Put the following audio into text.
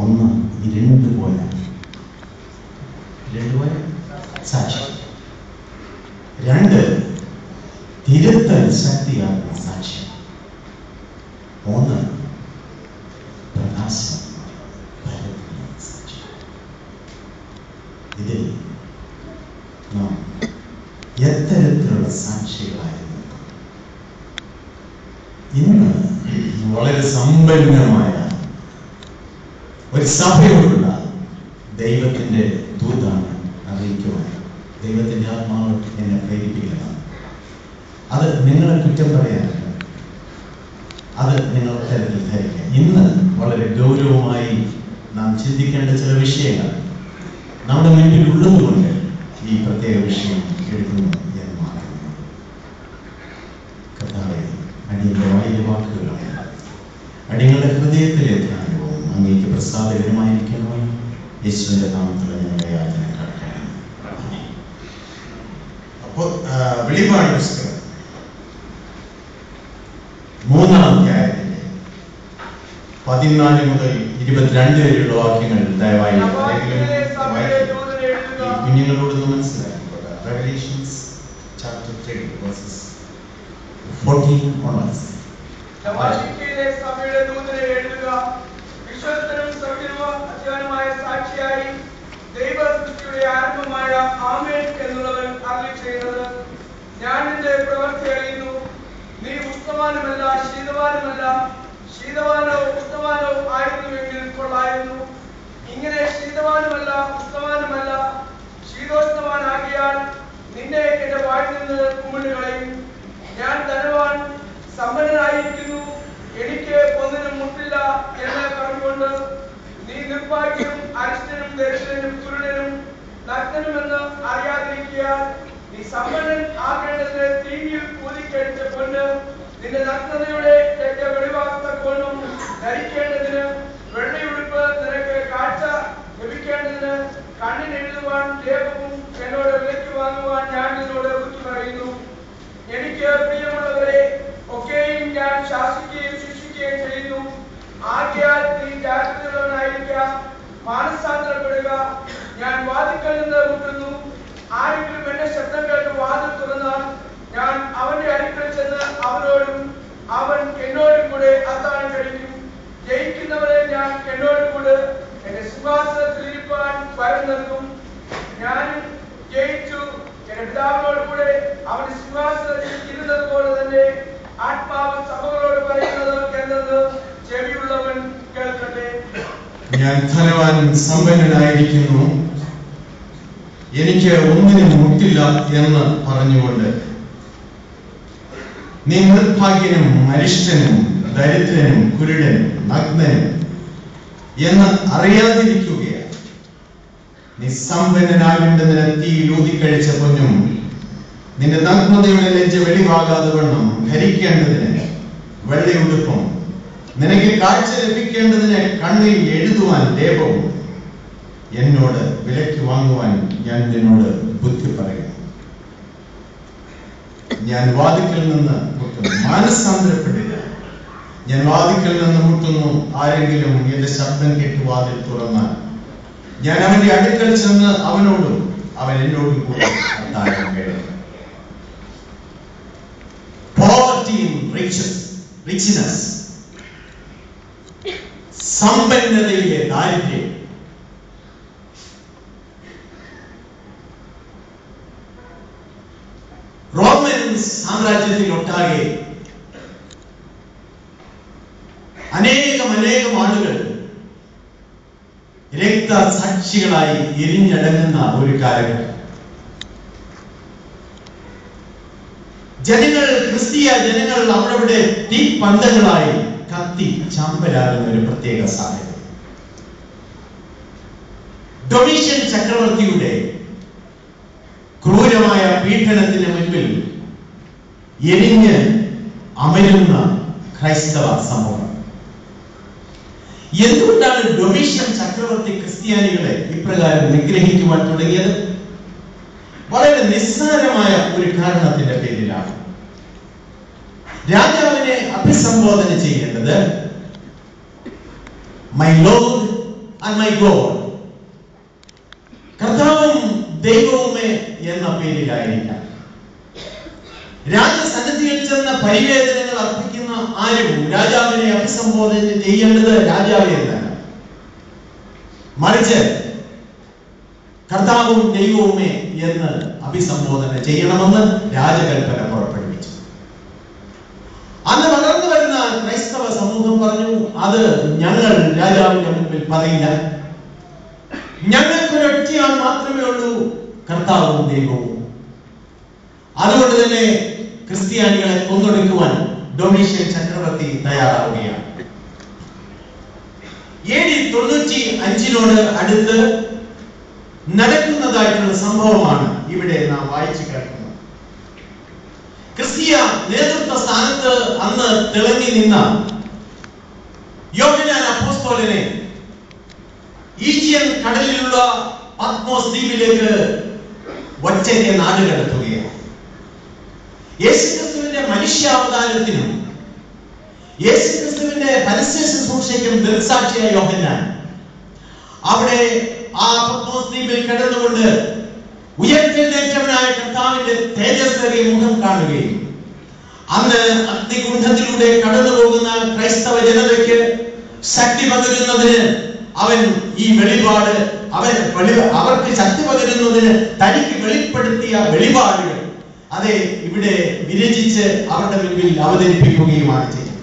ഒന്ന് ഈ രണ്ട് പോയ സാക്ഷി, രണ്ട് തിരുത്തൽ ശക്തിയാകുന്ന സാക്ഷി, മൂന്ന് പ്രകാശം പരത്തുന്ന സാക്ഷി. ഇതിൽ നാം എത്തരത്തിലുള്ള സാക്ഷികളായിരുന്നു? ഇന്ന് വളരെ സമ്പന്നമായ ഒരു സഭയോടുള്ള ദൈവത്തിന്റെ ദൂതാണ് അറിയിക്കുവാൻ ദൈവത്തിന്റെ ആത്മാവ് എന്നെ പ്രേരിപ്പിക്കുന്നതാണ്. അത് നിങ്ങളെ കുറ്റം പറയാനല്ല, അത് നിങ്ങൾ തരത്തിൽ ധരിക്കാം. ഇന്ന് വളരെ ഗൗരവമായി നാം ചിന്തിക്കേണ്ട ചില വിഷയങ്ങൾ നമ്മുടെ മുന്നിൽ ഉള്ളതുകൊണ്ട് ഈ പ്രത്യേക വിഷയം എടുക്കുന്നു എന്ന് മാത്രം. കർത്താവേ, അടിയന്റെ വായിലെ വാക്കുകളാണ്, അടിയങ്ങളുടെ ഹൃദയത്തിലെ ധ്യാനവും അങ്ങേക്ക് പ്രസാദകരമായിരിക്കണമേ. യേശുവിന്റെ നാമത്തിൽ ഞങ്ങളുടെ യാചന കേൾക്കണം. അപ്പോൾ വെളിപാട് പുസ്തകം 3-ാം അധ്യായത്തിന്റെ 14 മുതൽ 22 വരെയുള്ള വാക്യങ്ങൾ ദയവായി കുഞ്ഞുങ്ങളോടൊന്ന് മനസ്സിലാക്കിക്കോട്ടെ. Revelations chapter 3 verses 14 onwards. ദമാസ്കസിലെ സഭയുടെ ദൂതനെ എഴുതുക. വിശ്വസ്തനും സത്യവും അജ്ഞാനമായ സാക്ഷിയായി ദൈവ സൃഷ്ടിയുടെ ആരംഭമായ ആമേൻ എന്നുള്ളവൻ അരുളിച്ചെയ്യുന്നത്, ഞാൻ നിന്റെ പ്രവൃത്തി അറിയുന്നു. നീ ഉഷ്ണവാനുമല്ല ശീതവാനുമല്ല, ശീതവാനോ ഉഷ്ണവാനോ ആയിരുന്നുവെങ്കിൽ കൊള്ളായിരുന്നു. ഇങ്ങനെ ശീതവാനുമല്ല ഉഷ്ണവാനുമല്ല ശീതോഷ്ണവാനാകിയാൽ നിന്നെ എന്റെ വായിൽ നിന്ന് കുമിളി കളയും. ഞാൻ ധനവാൻ സമ്പന്നനായിരിക്കുന്നു, എനിക്ക് ഒന്നിനും മുട്ടില്ല എന്ന് പറഞ്ഞുകൊണ്ട് നീ നിർഭാഗ്യനും അരിഷ്ടനും ദരിദ്രനും കുരുടനും നഗ്നനുമെന്ന് അറിയാതിരിക്കാൻ നീ സമ്പന്നൻ ആകേണ്ടതിന് തീയിൽ ഊതിക്കഴിച്ച പൊന്ന് നിന്റെ നഗ്നതയുടെ തെറ്റ വെളിവാക്കക്കൊണ്ടും ധരിക്കേണ്ടതിന് വെള്ളയുടുപ്പ് നിനക്ക് കാഴ്ച ലഭിക്കേണ്ടതിന് കണ്ണിന് എഴുതുവാൻ ലേപവും എന്നോട് വിലയ്ക്ക് വാങ്ങുവാൻ ഞാൻ നിന്നോട് ബുദ്ധി പറയുന്നു. എനിക്ക് പ്രിയമുള്ളവരെ, ഒക്കെയും ഞാൻ ശാസിക്കുകയും ശിക്ഷിക്കുകയും ചെയ്യുന്നു. ആകയാൽ നീ ജാഗ്രതയുള്ളവനായിരിക്കുക, മാനസാന്തരപ്പെടുക. ഞാൻ വാതിൽക്കൽ നിന്ന് മുട്ടുന്നു. ആരെങ്കിലും എന്റെ ശബ്ദം കേട്ട് വാതിൽ തുറന്നാൽ ഞാൻ അവന്റെ അടുക്കൽ ചെന്ന് അവനോടും അവൻ എന്നോടും കൂടെ അത്താഴം കഴിക്കും. ജയിക്കുന്നവരെ ഞാൻ എന്നോടും കൂടെ എന്റെ സിംഹാസനത്തിൽ ഇരിപ്പാൻ വരം നൽകും. ഞാനും ജയിച്ചു എന്റെ പിതാവിനോട് കൂടെ അവന്റെ സിംഹാസനത്തിൽ ഇരുന്നത് പോലെ തന്നെ ആത്മാവ് സഭകളോട് പറയുന്നത് എന്തെന്ന് ചെവിയുള്ളവൻ കേൾക്കട്ടെ. ഞാൻ ധനവാൻ സമ്പന്നനായിരിക്കുന്നു, എനിക്ക് ഒന്നിനും മുട്ടില്ല എന്ന് പറഞ്ഞുകൊണ്ട് നീ നിർഭാഗ്യനും അരിഷ്ടനും ദരിദ്രനും കുരുടനും നഗ്നനും എന്ന് അറിയാതിരിക്കുകയാണ്. നീ സമ്പന്നനാകേണ്ടതിന് തീയിൽ ഊതിക്കഴിച്ച പൊന്നും നിന്റെ നഗ്നതയുടെ ലജ്ജ വെളിവാകാതെ വണ്ണം ധരിക്കേണ്ടതിന് വെള്ളയുടുപ്പും നിനക്ക് കാഴ്ച ലഭിക്കേണ്ടതിന് കണ്ണിൽ എഴുതുവാൻ ലേപവും എന്നോട് വിലയ്ക്ക് വാങ്ങുവാൻ ഞാൻ നിന്നോട് ബുദ്ധി പറയുന്നു. ഞാൻ വാതിക്കൽ നിന്ന് മുട്ടുന്നു, മാനസാന്തരപ്പെടുക. ഞാൻ വാതിക്കൽ നിന്ന് മുട്ടുന്നു. ആരെങ്കിലും എന്റെ ശബ്ദം കേട്ട് വാതിൽ തുറന്നാൽ ഞാൻ അവന്റെ അടുക്കൽ ചെന്ന് അവനോടും അവൻ എന്നോടും കൂടെ അത്താഴം കഴിക്കും. സമ്പന്നതയിലെ ദാരിദ്ര്യം, റോമൻ സാമ്രാജ്യത്തിൽ ഒട്ടാകെ അനേകം ആളുകൾ രക്തസാക്ഷികളായി എരിഞ്ഞടങ്ങുന്ന ഒരു കാലഘട്ടം. ക്രിസ്തീയ ജനങ്ങൾ അവിടെ തീപ്പന്തങ്ങളായി കത്തി ചാമ്പലാകുന്ന ഒരു പ്രത്യേക സാഹചര്യം. ഡൊമീഷ്യൻ ചക്രവർത്തിയുടെ ക്രൂരമായ പീഡനത്തിന് മുൻപിൽ എരിഞ്ഞ് അമരുന്ന ക്രൈസ്തവ സമൂഹം. എന്തുകൊണ്ടാണ് ഡൊമീഷ്യൻ ചക്രവർത്തി ക്രിസ്ത്യാനികളെ ഇപ്രകാരം നിഗ്രഹിക്കുവാൻ തുടങ്ങിയത്? വളരെ നിസ്സാരമായ ഒരു കാരണത്തിന്റെ പേരിലാണ്. രാജാവിനെ അഭിസംബോധന ചെയ്യേണ്ടത് my Lord and my God. കർത്താവും ദൈവവുമേ എന്ന പേരിലായിരിക്കാം. രാജസന്നിധിയിൽ ചെന്ന പരിവേദനങ്ങൾ അർപ്പിക്കുന്ന ആരും രാജാവിനെ അഭിസംബോധന ചെയ്യേണ്ടത് രാജാവെ എന്നല്ല, മറിച്ച് കർത്താവും ദൈവവുമേ എന്ന് അഭിസംബോധന ചെയ്യണമെന്ന് രാജകൽപ്പന പുറപ്പെടുവിച്ചു. അന്ന് വളർന്നു വരുന്ന ക്രൈസ്തവ സമൂഹം പറഞ്ഞു, അത് ഞങ്ങൾ രാജാവിന്റെ മുമ്പിൽ പറയില്ല, ഞങ്ങൾക്കൊരൊറ്റയാൾ മാത്രമേ ഉള്ളൂ, കർത്താവും ദൈവവും. അതുകൊണ്ട് തന്നെ ക്രിസ്ത്യാനികളെ കൊന്നൊടുക്കുവാൻ ഡൊമീഷ്യൻ ചക്രവർത്തി തയ്യാറാവുകയാണ്. AD 95 അടുത്ത് നടക്കുന്നതായിട്ടുള്ള സംഭവമാണ് ഇവിടെ നാം വായിച്ചു കേൾക്കുന്നത്. ക്രിസ്തീയ നേതൃത്വ സ്ഥാനത്ത് അന്ന് തിളങ്ങി നിന്ന യോഹന്നാൻ അപ്പോസ്തലനെ ഈജിയൻ കടലിലുള്ള പത്മോസ് ദ്വീപിലേക്ക് ഒറ്റയ്ക്ക് നാടുകടത്തുകയാണ്. യേശുക്രിസ്തുവിന്റെ മനുഷ്യാവതാരത്തിനും യേശുക്രിസ്തുവിന്റെ പരസ്യ ശുശ്രൂഷയ്ക്കും ദൃക്സാക്ഷിയായ യോഹന്നാൻ അവിടെ ആ പത്മോസ് ദ്വീപിൽ കിടന്നുകൊണ്ട് ഉയർത്തെഴുന്നേറ്റവനായ കർത്താവിന്റെ തേജസ്സേറിയ മുഖം കാണുകയും അന്ന് അഗ്നികുണ്ഠത്തിലൂടെ കടന്നു പോകുന്ന ക്രൈസ്തവ ജനതയ്ക്ക് ശക്തി പകരുന്നതിന് അവൻ ഈ വെളിപാട് അവർക്ക് ശക്തി പകരുന്നതിന് തനിക്ക് വെളിപ്പെടുത്തിയ വെളിപാടുകൾ അതെ ഇവിടെ വിരചിച്ച് അവരുടെ മുൻപിൽ അവതരിപ്പിക്കുകയുമാണ് ചെയ്യുന്നത്.